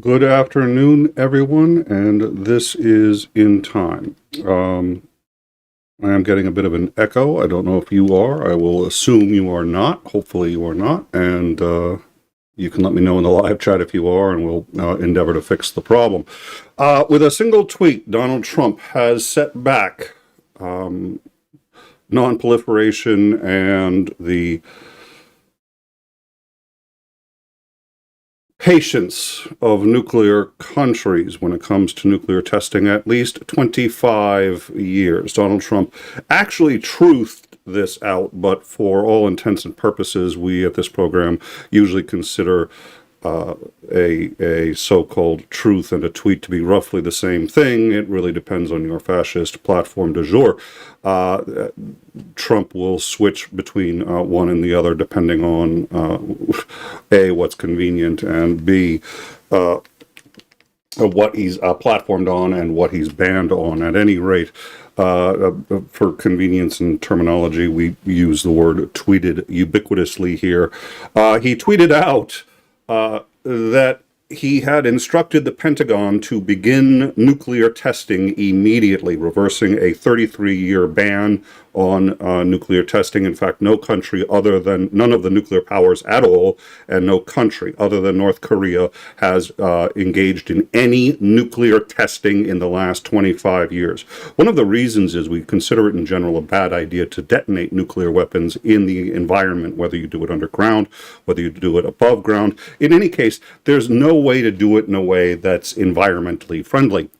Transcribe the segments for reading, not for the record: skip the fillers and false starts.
Good afternoon, everyone, and this is In Time. I am getting a bit of an echo. I don't know if you are. I will assume you are not. Hopefully you are not, and you can let me know in the live chat if you are, and we'll endeavor to fix the problem. With a single tweet, Donald Trump has set back non-proliferation and the patience of nuclear countries when it comes to nuclear testing at least 25 years. Donald Trump actually truthed this out, but for all intents and purposes, we at this program usually consider a so-called truth and a tweet to be roughly the same thing. It really depends on your fascist platform du jour. Trump will switch between one and the other depending on A, what's convenient, and B, what he's platformed on and what he's banned on. At any rate, for convenience and terminology, we use the word tweeted ubiquitously here. He tweeted out that he had instructed the Pentagon to begin nuclear testing immediately, reversing a 33-year ban on nuclear testing. In fact, none of the nuclear powers at all, and no country other than North Korea has engaged in any nuclear testing in the last 25 years. One of the reasons is we consider it in general a bad idea to detonate nuclear weapons in the environment, whether you do it underground, whether you do it above ground. In any case, there's no way to do it in a way that's environmentally friendly.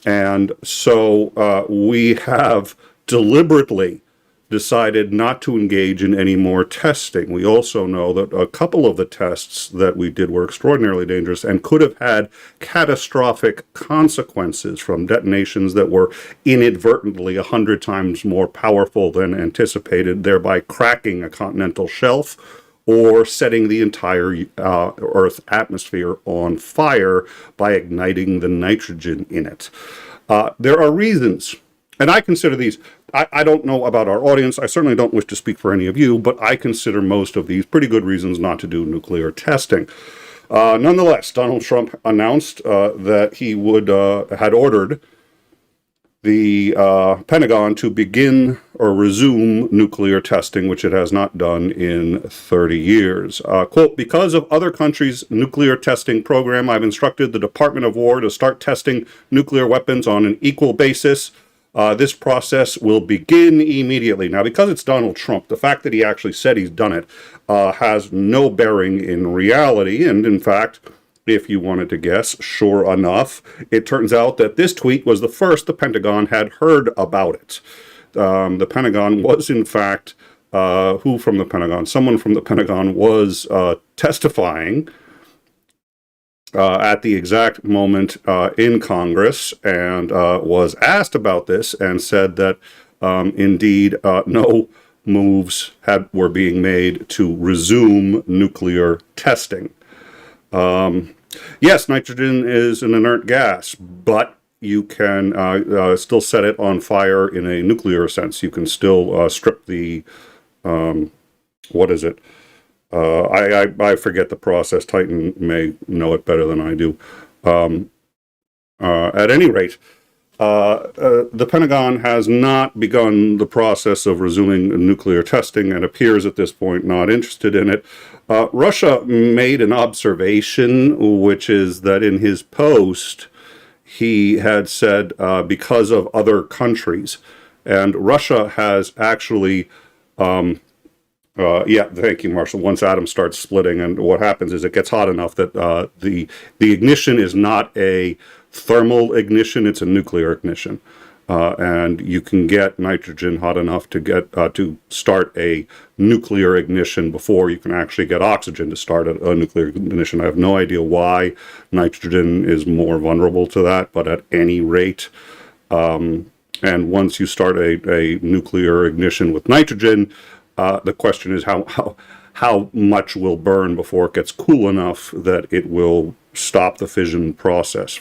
And so we have deliberately decided not to engage in any more testing. We also know that a couple of the tests that we did were extraordinarily dangerous and could have had catastrophic consequences from detonations that were inadvertently 100 times more powerful than anticipated, thereby cracking a continental shelf or setting the entire Earth atmosphere on fire by igniting the nitrogen in it. There are reasons, and I consider these, I don't know about our audience, I certainly don't wish to speak for any of you, but I consider most of these pretty good reasons not to do nuclear testing. Nonetheless, Donald Trump announced that he had ordered the Pentagon to begin or resume nuclear testing, which it has not done in 30 years. Quote, because of other countries' nuclear testing program, I've instructed the Department of War to start testing nuclear weapons on an equal basis. This process will begin immediately. Now, because it's Donald Trump, the fact that he actually said he's done it has no bearing in reality. And in fact, if you wanted to guess, sure enough, it turns out that this tweet was the first the Pentagon had heard about it. The Pentagon was, in fact, someone from the Pentagon was testifying at the exact moment in Congress and was asked about this and said that indeed no moves were being made to resume nuclear testing. Yes, nitrogen is an inert gas, but you can still set it on fire in a nuclear sense. You can still strip the, what is it? I forget the process. Titan may know it better than I do. At any rate, the Pentagon has not begun the process of resuming nuclear testing and appears at this point not interested in it. Russia made an observation, which is that in his post, he had said because of other countries. And Russia has actually, yeah, thank you, Marshall. Once atoms start splitting, and what happens is it gets hot enough that the ignition is not a thermal ignition, it's a nuclear ignition. And you can get nitrogen hot enough to get to start a nuclear ignition before you can actually get oxygen to start a nuclear ignition. I have no idea why nitrogen is more vulnerable to that, but at any rate, and once you start a nuclear ignition with nitrogen, the question is how much will burn before it gets cool enough that it will stop the fusion process.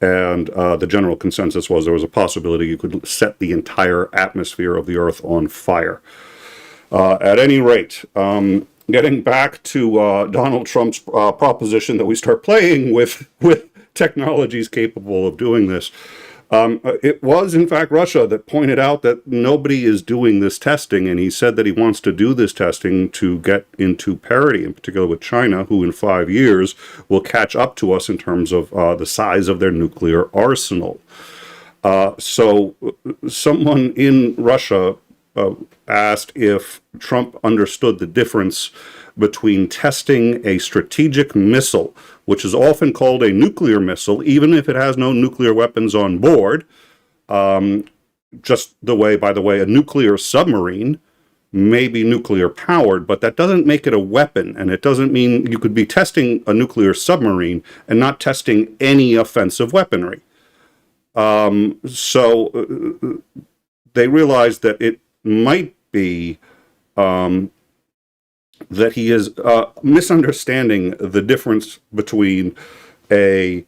And the general consensus was there was a possibility you could set the entire atmosphere of the Earth on fire. At any rate, getting back to Donald Trump's proposition that we start playing with technologies capable of doing this. It was, in fact, Russia that pointed out that nobody is doing this testing, and he said that he wants to do this testing to get into parity, in particular with China, who in 5 years will catch up to us in terms of the size of their nuclear arsenal. So someone in Russia asked if Trump understood the difference between testing a strategic missile, which is often called a nuclear missile, even if it has no nuclear weapons on board, just the way, by the way, a nuclear submarine may be nuclear powered, but that doesn't make it a weapon, and it doesn't mean you could be testing a nuclear submarine and not testing any offensive weaponry. So they realized that it might be that he is misunderstanding the difference between a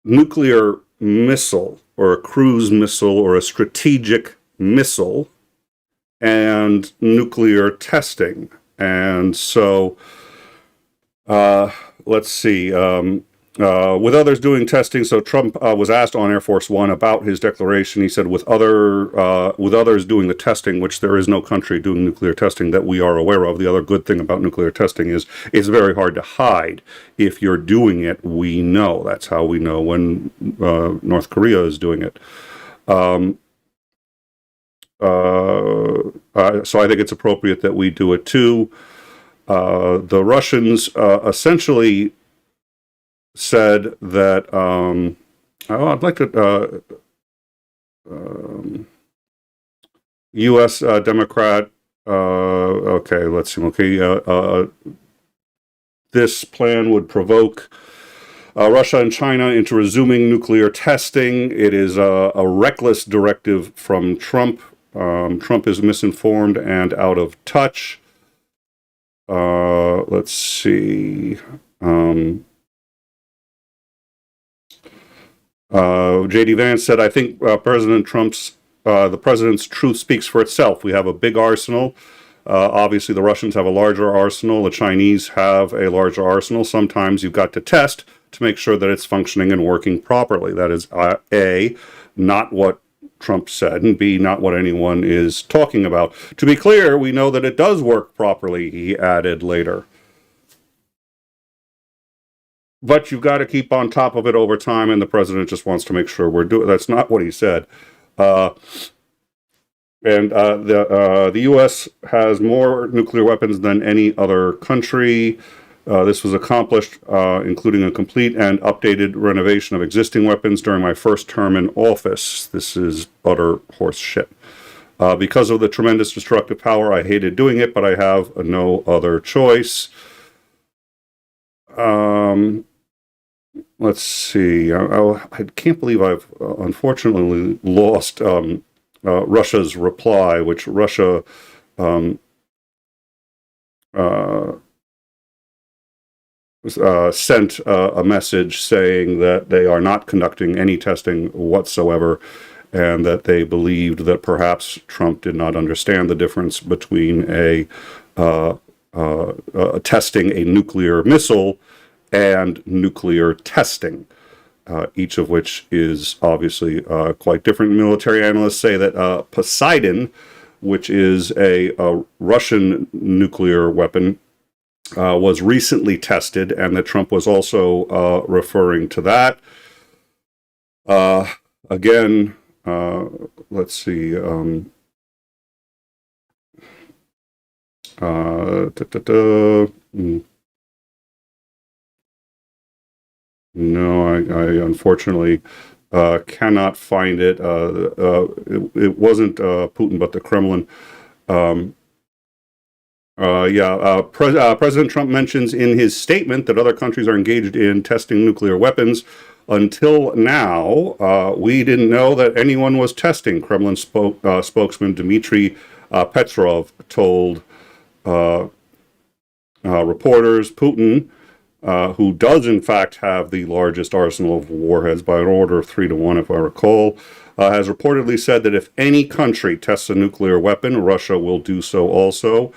nuclear missile or a cruise missile or a strategic missile and nuclear testing. And so let's see. With others doing testing, so Trump was asked on Air Force One about his declaration. He said, with others doing the testing, which there is no country doing nuclear testing that we are aware of. The other good thing about nuclear testing is it's very hard to hide. If you're doing it, we know. That's how we know when North Korea is doing it. So I think it's appropriate that we do it too. The Russians essentially said that I'd like to U.S. Democrat. Okay, let's see. Okay, this plan would provoke Russia and China into resuming nuclear testing. It is a reckless directive from Trump. Trump is misinformed and out of touch. Let's see. J.D. Vance said, I think the president's truth speaks for itself. We have a big arsenal. Obviously, the Russians have a larger arsenal. The Chinese have a larger arsenal. Sometimes you've got to test to make sure that it's functioning and working properly. That is, A, not what Trump said, and B, not what anyone is talking about. To be clear, we know that it does work properly, he added later. But you've got to keep on top of it over time, and the president just wants to make sure we're doing. That's not what he said. The U.S. has more nuclear weapons than any other country. This was accomplished, including a complete and updated renovation of existing weapons during my first term in office. This is utter horse shit. Because of the tremendous destructive power, I hated doing it, but I have no other choice. Let's see. I can't believe I've unfortunately lost Russia's reply, which Russia sent a message saying that they are not conducting any testing whatsoever, and that they believed that perhaps Trump did not understand the difference between testing a nuclear missile and nuclear testing, each of which is obviously quite different. Military analysts say that Poseidon, which is a Russian nuclear weapon, was recently tested, and that Trump was also referring to that. Again, let's see. No, I unfortunately cannot find it. It wasn't Putin, but the Kremlin. President Trump mentions in his statement that other countries are engaged in testing nuclear weapons. Until now, we didn't know that anyone was testing, Kremlin spokesman Dmitry Petrov told reporters. Putin, who does in fact have the largest arsenal of warheads by an order of 3-1, if I recall, has reportedly said that if any country tests a nuclear weapon, Russia will do so also.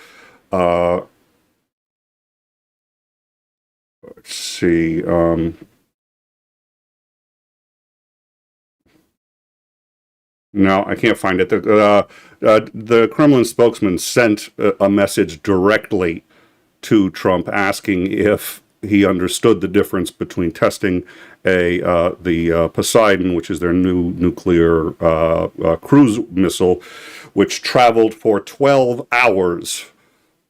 Let's see. No, I can't find it. The Kremlin spokesman sent a message directly to Trump asking if he understood the difference between testing the Poseidon, which is their new nuclear cruise missile, which traveled for 12 hours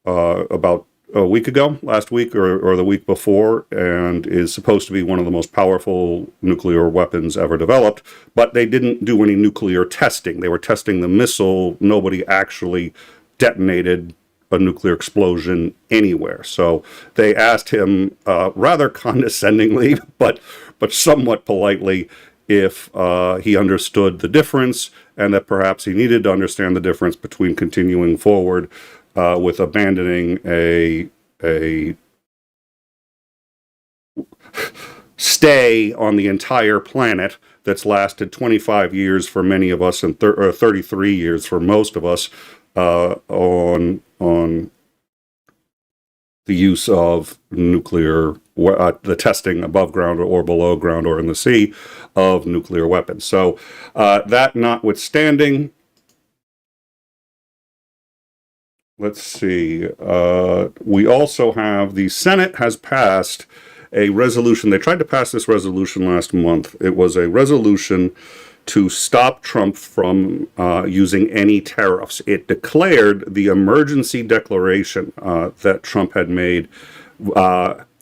about a week ago, last week or the week before, and is supposed to be one of the most powerful nuclear weapons ever developed. But they didn't do any nuclear testing. They were testing the missile. Nobody actually detonated a nuclear explosion anywhere. So they asked him rather condescendingly, but somewhat politely, if he understood the difference, and that perhaps he needed to understand the difference between continuing forward with abandoning a stay on the entire planet that's lasted 25 years for many of us and 33 years for most of us on the use of nuclear, the testing above ground or below ground or in the sea of nuclear weapons. So that notwithstanding, let's see. We also have the Senate has passed a resolution. They tried to pass this resolution last month. It was a resolution to stop Trump from using any tariffs. It declared the emergency declaration that Trump had made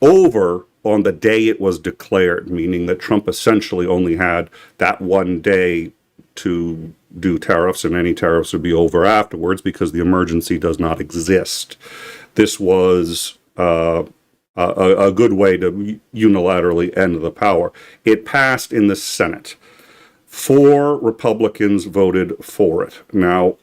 over on the day it was declared, meaning that Trump essentially only had that one day to do tariffs, and any tariffs would be over afterwards because the emergency does not exist. This was a good way to unilaterally end the power. It passed in the Senate. 4 Republicans voted for it. Now,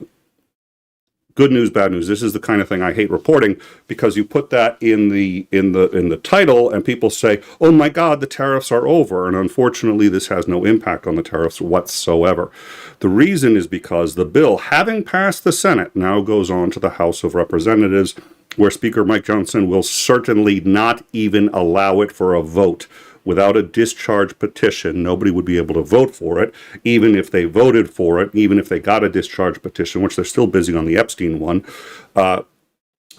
good news, bad news. This is the kind of thing I hate reporting, because you put that in the title and people say, "Oh my God, the tariffs are over." And unfortunately, this has no impact on the tariffs whatsoever. The reason is because the bill, having passed the Senate, now goes on to the House of Representatives, where Speaker Mike Johnson will certainly not even allow it for a vote. Without a discharge petition, nobody would be able to vote for it, even if they voted for it, even if they got a discharge petition, which they're still busy on the Epstein one.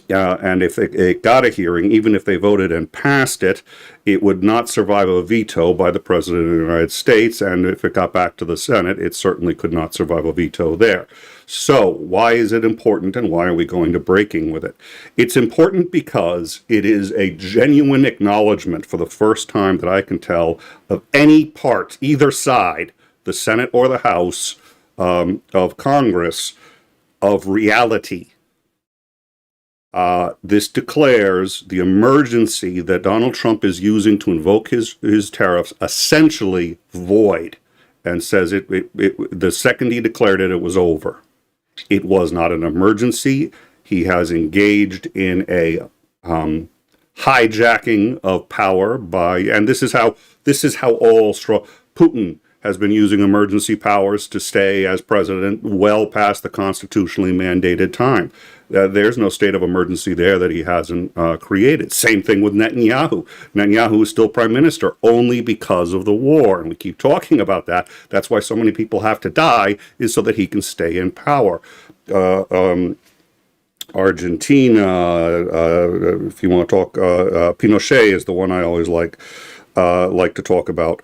And if it got a hearing, even if they voted and passed it, it would not survive a veto by the President of the United States. And if it got back to the Senate, it certainly could not survive a veto there. So why is it important, and why are we going to breaking with it? It's important because it is a genuine acknowledgement, for the first time that I can tell, of any part, either side, the Senate or the House of Congress, of reality. This declares the emergency that Donald Trump is using to invoke his tariffs essentially void, and says the second he declared it, it was over. It was not an emergency. He has engaged in a hijacking of power and this is how Putin has been using emergency powers to stay as president well past the constitutionally mandated time. There's no state of emergency there that he hasn't created. Same thing with Netanyahu. Netanyahu is still prime minister only because of the war, and we keep talking about that. That's why so many people have to die, is so that he can stay in power. Argentina, if you want to talk, Pinochet is the one I always like to talk about.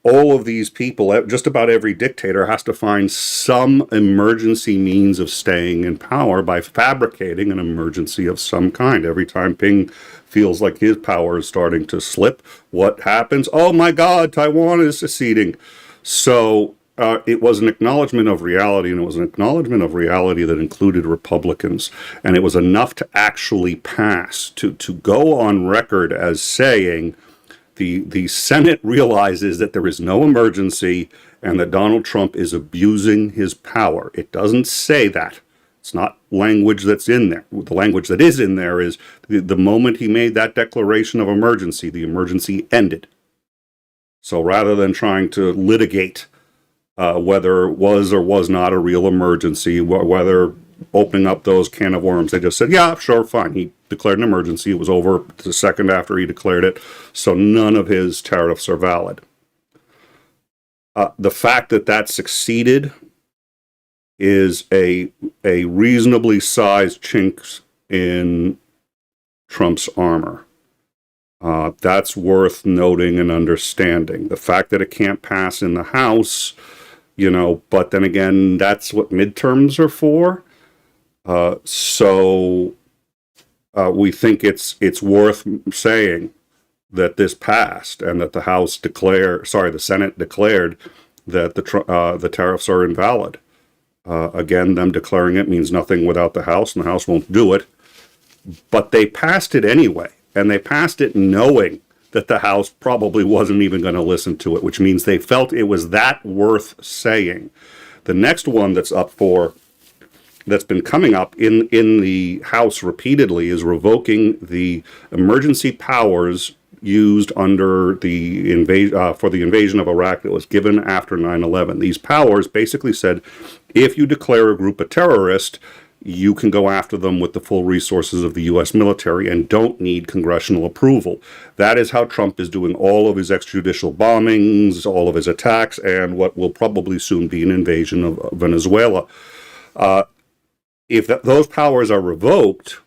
All of these people, just about every dictator, has to find some emergency means of staying in power by fabricating an emergency of some kind. Every time Ping feels like his power is starting to slip, what happens? Oh my God, Taiwan is seceding. So it was an acknowledgement of reality, and it was an acknowledgement of reality that included Republicans. And it was enough to actually pass, to go on record as saying, the Senate realizes that there is no emergency and that Donald Trump is abusing his power. It doesn't say that. It's not language that's in there. The language that is in there is the moment he made that declaration of emergency, the emergency ended. So rather than trying to litigate whether it was or was not a real emergency, whether opening up those can of worms. They just said, yeah, sure, fine. He declared an emergency. It was over the second after he declared it, so none of his tariffs are valid. The fact that that succeeded is a reasonably sized chink in Trump's armor. That's worth noting and understanding. The fact that it can't pass in the House, but then again, that's what midterms are for. So we think it's worth saying that this passed and that the Senate declared that the tariffs are invalid. Again, them declaring it means nothing without the House, and the House won't do it. But they passed it anyway, and they passed it knowing that the House probably wasn't even going to listen to it, which means they felt it was that worth saying. The next one that's been coming up in the House repeatedly is revoking the emergency powers used under the invasion of Iraq that was given after 9/11. These powers basically said, if you declare a group a terrorist, you can go after them with the full resources of the U.S. military and don't need congressional approval. That is how Trump is doing all of his extrajudicial bombings, all of his attacks, and what will probably soon be an invasion of Venezuela. If those powers are revoked,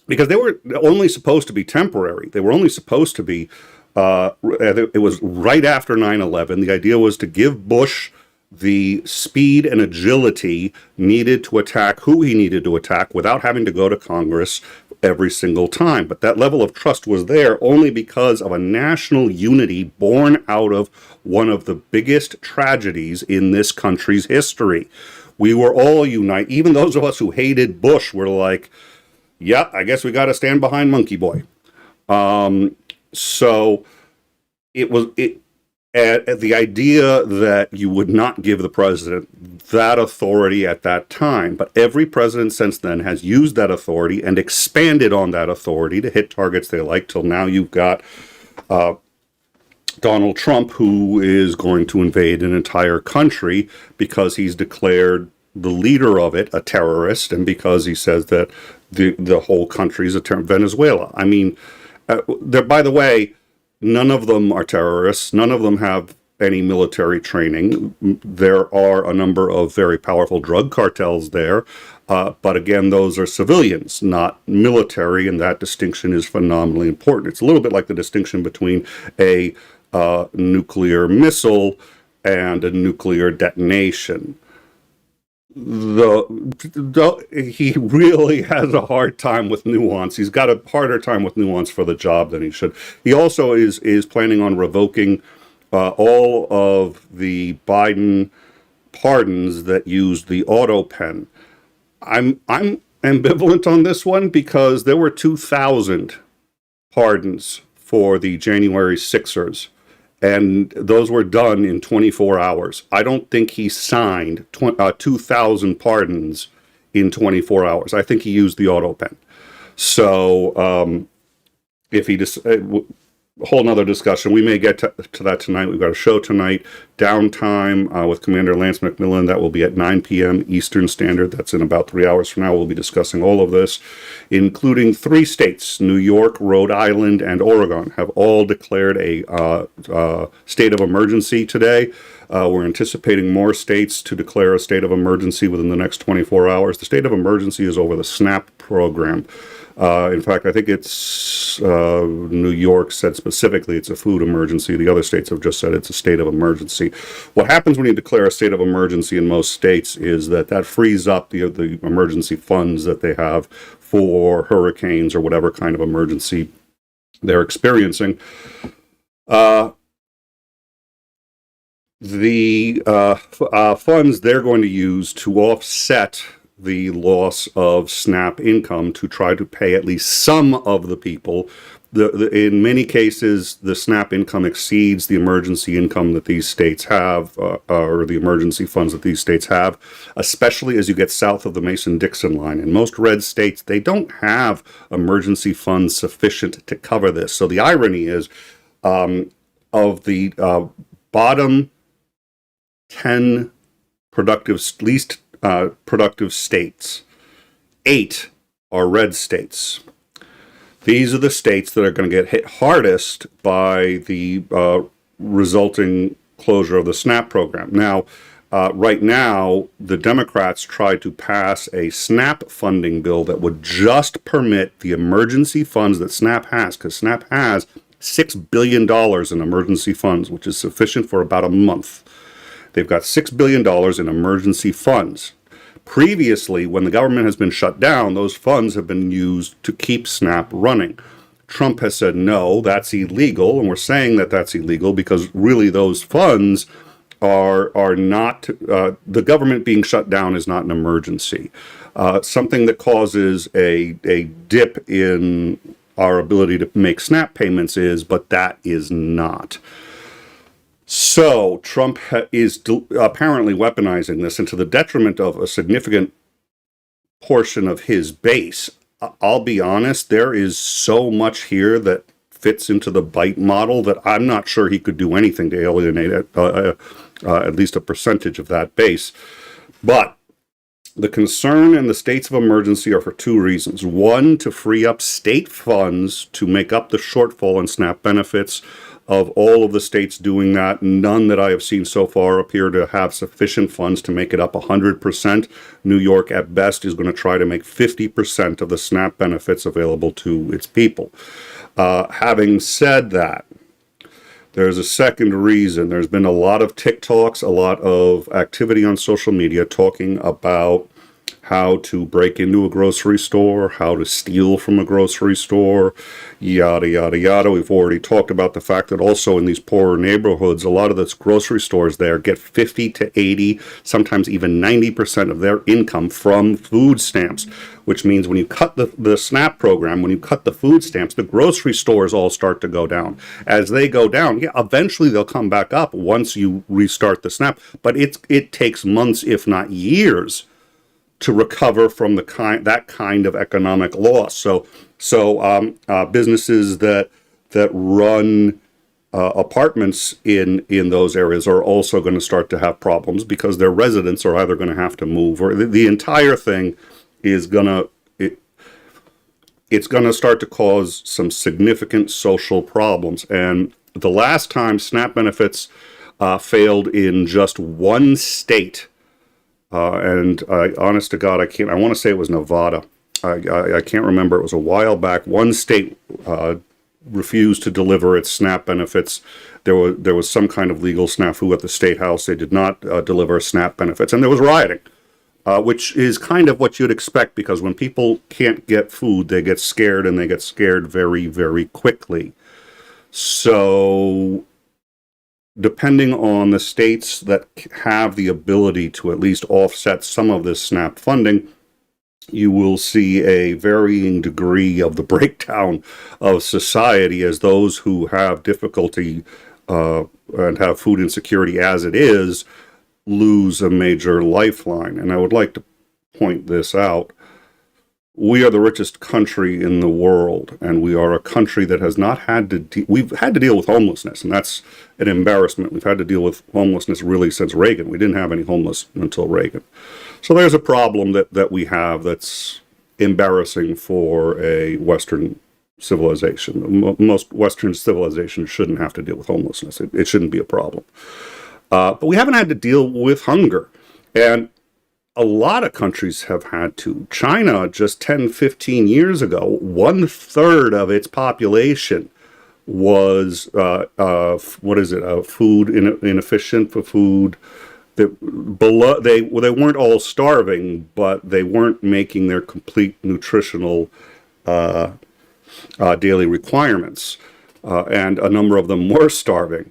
because they were only supposed to be temporary, they were only supposed to be, it was right after 9/11. The idea was to give Bush the speed and agility needed to attack who he needed to attack without having to go to Congress every single time. But that level of trust was there only because of a national unity born out of one of the biggest tragedies in this country's history. We were all united. Even those of us who hated Bush were like, yeah, I guess we got to stand behind Monkey Boy. So the idea that you would not give the president that authority at that time, but every president since then has used that authority and expanded on that authority to hit targets they like, till now you've got Donald Trump, who is going to invade an entire country because he's declared the leader of it a terrorist, and because he says that the whole country is Venezuela. I mean, by the way, none of them are terrorists. None of them have any military training. There are a number of very powerful drug cartels there. But again, those are civilians, not military, and that distinction is phenomenally important. It's a little bit like the distinction between a nuclear missile and a nuclear detonation. He really has a hard time with nuance. He's got a harder time with nuance for the job than he should. He also is planning on revoking all of the Biden pardons that used the auto pen. I'm ambivalent on this one because there were 2,000 pardons for the January 6ers. And those were done in 24 hours. I don't think he signed 2,000 pardons in 24 hours. I think he used the auto pen. So if he just a whole nother discussion. We may get to that tonight. We've got a show tonight, Downtime, with Commander Lance McMillan. That will be at 9 p.m. Eastern Standard. That's in about 3 hours from now. We'll be discussing all of this, including 3 states, New York, Rhode Island, and Oregon, have all declared a state of emergency today. We're anticipating more states to declare a state of emergency within the next 24 hours. The state of emergency is over the SNAP program. In fact, I think it's New York said specifically it's a food emergency. The other states have just said it's a state of emergency. What happens when you declare a state of emergency in most states is that frees up the emergency funds that they have for hurricanes or whatever kind of emergency they're experiencing. The funds they're going to use to offset the loss of SNAP income to try to pay at least some of the people. In many cases, the SNAP income exceeds the emergency income that these states have, or the emergency funds that these states have, especially as you get south of the Mason-Dixon line. In most red states, they don't have emergency funds sufficient to cover this. So the irony is, of the bottom 10 least productive states. 8 are red states. These are the states that are going to get hit hardest by the resulting closure of the SNAP program. Now, right now, the Democrats tried to pass a SNAP funding bill that would just permit the emergency funds that SNAP has, because SNAP has $6 billion in emergency funds, which is sufficient for about a month. They've got $6 billion in emergency funds. Previously, when the government has been shut down, those funds have been used to keep SNAP running. Trump has said, no, that's illegal, and we're saying that that's illegal because really those funds are not, the government being shut down is not an emergency. Something that causes a dip in our ability to make SNAP payments is, but that is not. So Trump is apparently weaponizing this, and to the detriment of a significant portion of his base. I'll be honest, there is so much here that fits into the bite model that I'm not sure he could do anything to alienate at least a percentage of that base. But the concern in the states of emergency are for 2 reasons. One, to free up state funds to make up the shortfall in SNAP benefits. Of all of the states doing that, none that I have seen so far appear to have sufficient funds to make it up 100%. New York, at best, is going to try to make 50% of the SNAP benefits available to its people. Having said that, there's a second reason. There's been a lot of TikToks, a lot of activity on social media talking about how to break into a grocery store, how to steal from a grocery store, yada, yada, yada. We've already talked about the fact that also in these poorer neighborhoods, a lot of those grocery stores there get 50 to 80, sometimes even 90% of their income from food stamps, which means when you cut the SNAP program, when you cut the food stamps, the grocery stores all start to go down. As they go down, yeah, eventually they'll come back up once you restart the SNAP, but it takes months, if not years, to recover from that kind of economic loss. So businesses that run apartments in those areas are also going to start to have problems because their residents are either going to have to move, or the entire thing is it's going to start to cause some significant social problems. And the last time SNAP benefits failed in just one state, and honest to God, I want to say it was Nevada. I can't remember. It was a while back. One state refused to deliver its SNAP benefits. There was some kind of legal snafu at the state house. They did not deliver SNAP benefits, and there was rioting, which is kind of what you'd expect, because when people can't get food, they get scared, and they get scared very, very quickly. So depending on the states that have the ability to at least offset some of this SNAP funding, you will see a varying degree of the breakdown of society, as those who have difficulty and have food insecurity as it is lose a major lifeline. And I would like to point this out. We are the richest country in the world, and we are a country that has not had to we've had to deal with homelessness, and that's an embarrassment. We've had to deal with homelessness really since Reagan. We didn't have any homeless until Reagan. So there's a problem that we have that's embarrassing for a Western civilization. Most Western civilizations shouldn't have to deal with homelessness. It shouldn't be a problem. But we haven't had to deal with hunger. And a lot of countries have had to. China, just 10, 15 years ago, 1/3 of its population was, food inefficient for food. They weren't all starving, but they weren't making their complete nutritional daily requirements. And a number of them were starving.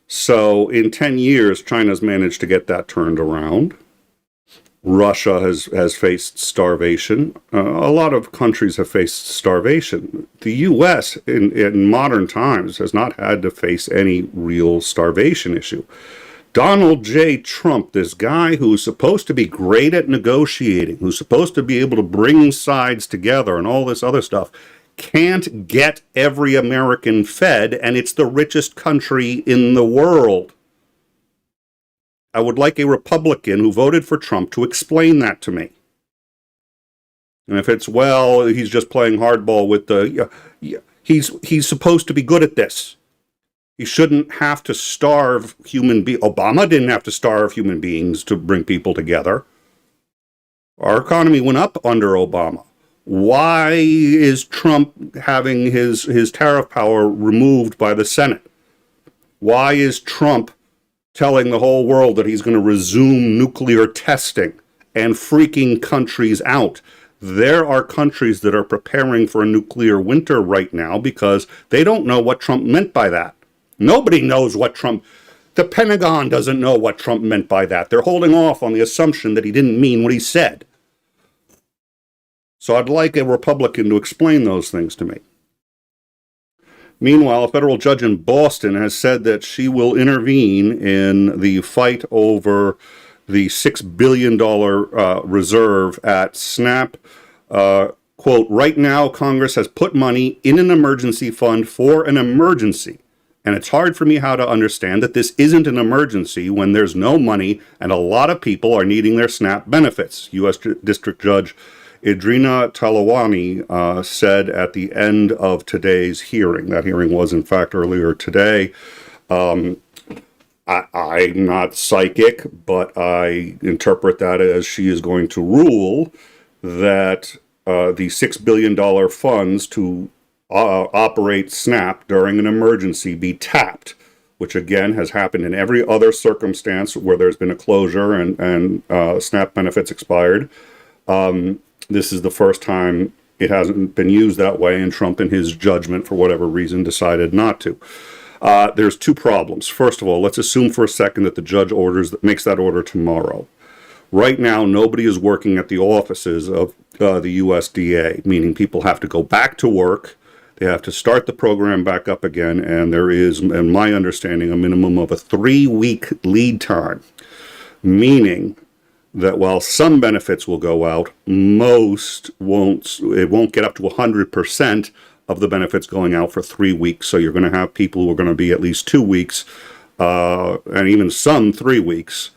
So in 10 years, China's managed to get that turned around. Russia has faced starvation. A lot of countries have faced starvation. The U.S. in modern times has not had to face any real starvation issue. Donald J. Trump, this guy who's supposed to be great at negotiating, who's supposed to be able to bring sides together and all this other stuff, can't get every American fed, and it's the richest country in the world. I would like a Republican who voted for Trump to explain that to me. And if it's, well, he's just playing hardball with the, he's supposed to be good at this. He shouldn't have to starve human beings. Obama didn't have to starve human beings to bring people together. Our economy went up under Obama. Why is Trump having his tariff power removed by the Senate? Why is Trump telling the whole world that he's going to resume nuclear testing and freaking countries out? There are countries that are preparing for a nuclear winter right now because they don't know what Trump meant by that. Nobody knows what Trump... The Pentagon doesn't know what Trump meant by that. They're holding off on the assumption that he didn't mean what he said. So I'd like a Republican to explain those things to me. Meanwhile, a federal judge in Boston has said that she will intervene in the fight over the $6 billion reserve at SNAP. Quote, right now, Congress has put money in an emergency fund for an emergency. And it's hard for me how to understand that this isn't an emergency when there's no money and a lot of people are needing their SNAP benefits. U.S. District Judge 𝐒𝐚𝐦𝐿 said at the end of today's hearing. That hearing was, in fact, earlier today. I'm not psychic, but I interpret that as she is going to rule that the $6 billion funds to operate SNAP during an emergency be tapped, which again has happened in every other circumstance where there's been a closure and SNAP benefits expired. This is the first time it hasn't been used that way, and Trump, in his judgment, for whatever reason, decided not to. There's two problems. First of all, let's assume for a second that the judge makes that order tomorrow. Right now, nobody is working at the offices of the USDA, meaning people have to go back to work. They have to start the program back up again, and there is, in my understanding, a minimum of a 3-week lead time, meaning that while some benefits will go out, most won't. It won't get up to 100% of the benefits going out for 3 weeks. So you're going to have people who are going to be at least 2 weeks, and even some 3 weeks,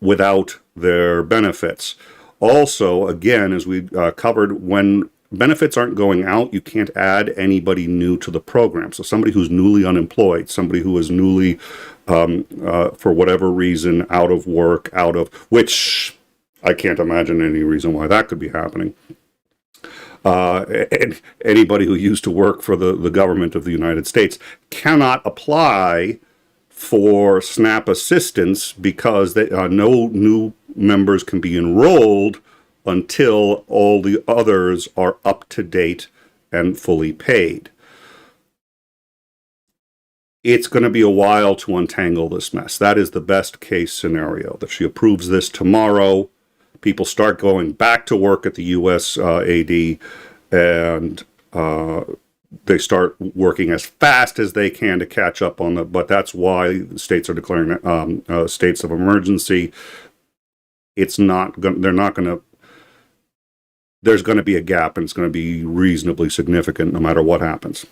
without their benefits. Also, again, as we covered, when benefits aren't going out, you can't add anybody new to the program. So somebody who's newly unemployed, somebody who is newly, for whatever reason, out of work, which I can't imagine any reason why that could be happening. And anybody who used to work for the government of the United States cannot apply for SNAP assistance because no new members can be enrolled until all the others are up to date and fully paid. It's going to be a while to untangle this mess. That is the best case scenario, that she approves this tomorrow. People start going back to work at the USAID, and they start working as fast as they can to catch up on but that's why the states are declaring states of emergency. There's going to be a gap, and it's going to be reasonably significant no matter what happens.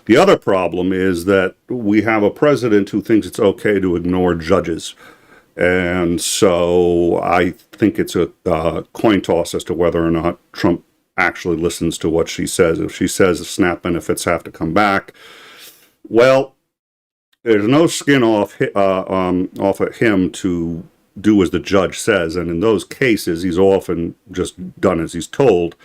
The other problem is that we have a president who thinks it's okay to ignore judges. And so I think it's a coin toss as to whether or not Trump actually listens to what she says. If she says the SNAP benefits have to come back, well, there's no skin off of him to do as the judge says, and in those cases, he's often just done as he's told.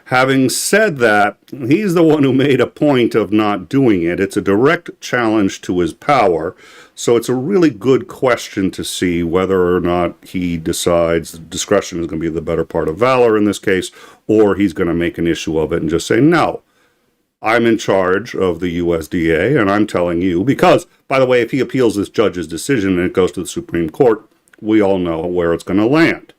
Having said that, he's the one who made a point of not doing it. It's a direct challenge to his power, so it's a really good question to see whether or not he decides discretion is going to be the better part of valor in this case, or he's going to make an issue of it and just say, no, I'm in charge of the USDA, and I'm telling you, because, by the way, if he appeals this judge's decision and it goes to the Supreme Court, we all know where it's going to land.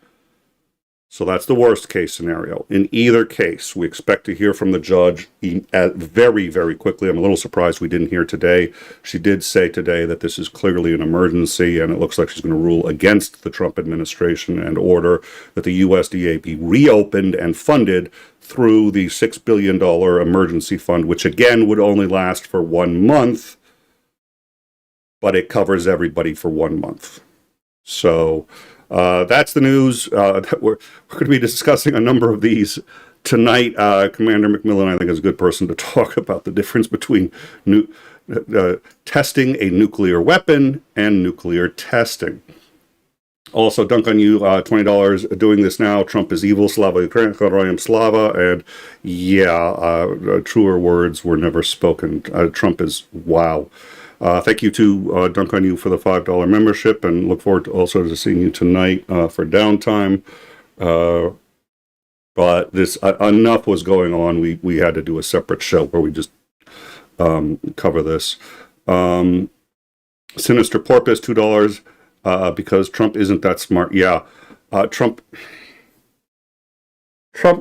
So that's the worst case scenario. In either case, we expect to hear from the judge very, very quickly. I'm a little surprised we didn't hear today. She did say today that this is clearly an emergency, and it looks like she's going to rule against the Trump administration and order that the USDA be reopened and funded through the $6 billion emergency fund, which again would only last for 1 month, but it covers everybody for 1 month. So that's the news. That we're going to be discussing a number of these tonight. Commander McMillan, I think, is a good person to talk about the difference between testing a nuclear weapon and nuclear testing. Also, dunk on you, $20 doing this now. Trump is evil, Slava Ukraine, Heroyam Slava, and yeah, truer words were never spoken. Trump is wow. Thank you to Dunk on You for the $5 membership, and look forward to also to seeing you tonight for downtime. But this enough was going on. We had to do a separate show where we just cover this. Sinister Porpoise, $2. Because Trump isn't that smart. Yeah, Trump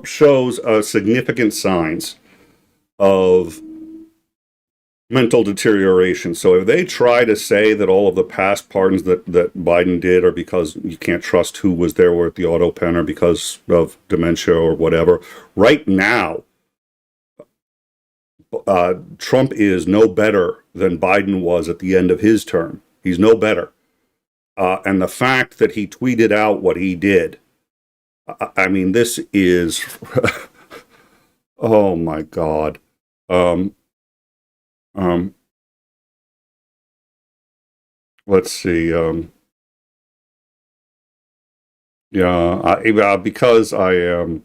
shows significant signs of mental deterioration. So if they try to say that all of the past pardons that Biden did are because you can't trust who was there with the auto pen or because of dementia or whatever, right now, Trump is no better than Biden was at the end of his term. He's no better. And the fact that he tweeted out what he did, I mean, this is, oh my God. Let's see. Yeah, because I am,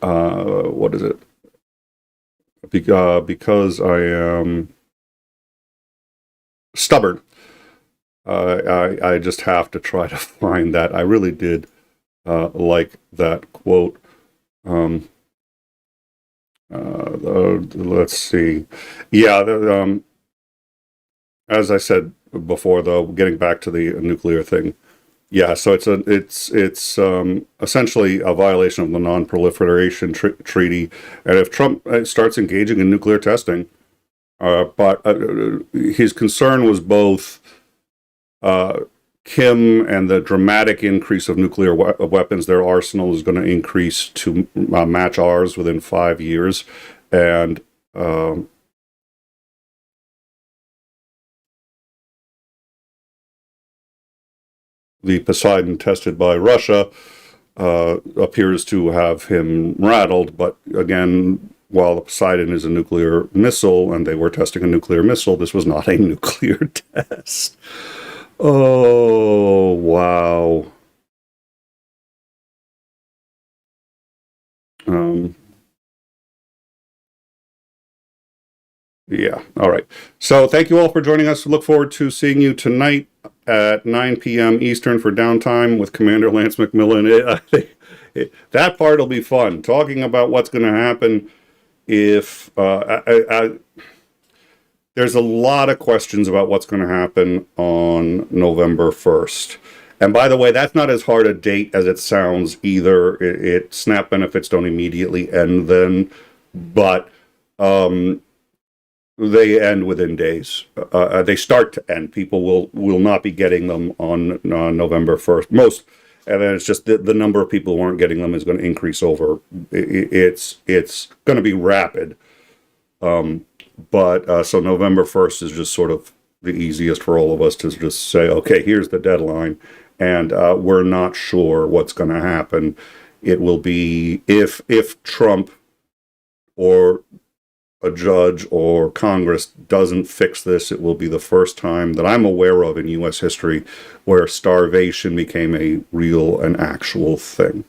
what is it? Because I am stubborn. I just have to try to find that. I really did like that quote. Let's see. Yeah, as I said before, though, getting back to the nuclear thing. Yeah, so it's essentially a violation of the Non-Proliferation Treaty, and if Trump starts engaging in nuclear testing. But his concern was both Kim and the dramatic increase of nuclear weapons. Their arsenal is going to increase to match ours within 5 years. And the Poseidon tested by Russia appears to have him rattled. But again, while the Poseidon is a nuclear missile and they were testing a nuclear missile, this was not a nuclear test. Oh, wow. Yeah, all right. So thank you all for joining us. Look forward to seeing you tonight at 9 p.m. Eastern for downtime with Commander Lance McMillan. That part will be fun, talking about what's going to happen if there's a lot of questions about what's going to happen on November 1st. And by the way, that's not as hard a date as it sounds either. SNAP benefits don't immediately end then, but they end within days. They start to end. People will not be getting them on November 1st. And then it's just the number of people who aren't getting them is going to increase over. It's going to be rapid. But so November 1st is just sort of the easiest for all of us to just say, okay, here's the deadline. And we're not sure what's going to happen. It will be if Trump or a judge or Congress doesn't fix this, it will be the first time that I'm aware of in U.S. history where starvation became a real and actual thing.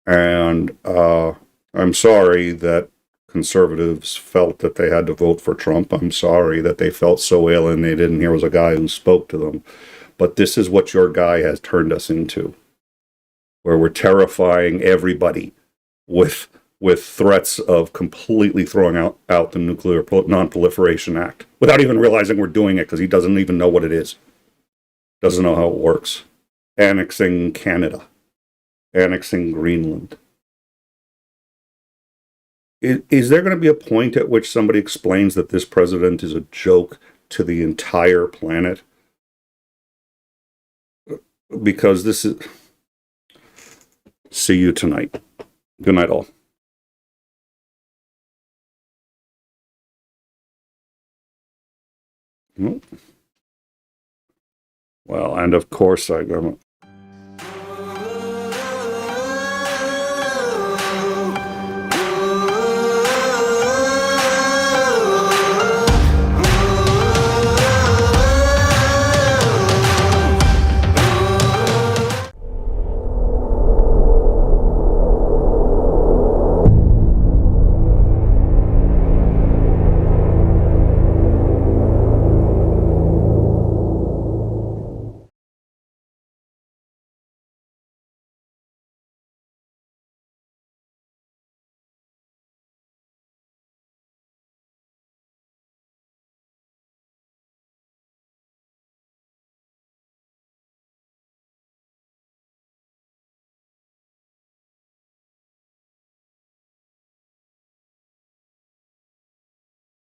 And I'm sorry that conservatives felt that they had to vote for Trump. I'm sorry that they felt so alienated and here was a guy who spoke to them. But this is what your guy has turned us into, where we're terrifying everybody with threats of completely throwing out the Nuclear Non-Proliferation Act without even realizing we're doing it because he doesn't even know what it is. Doesn't know how it works. Annexing Canada. Annexing Greenland. Is there going to be a point at which somebody explains that this president is a joke to the entire planet? Because this is... See you tonight. Good night, all. Nope. Well, and of course, I'm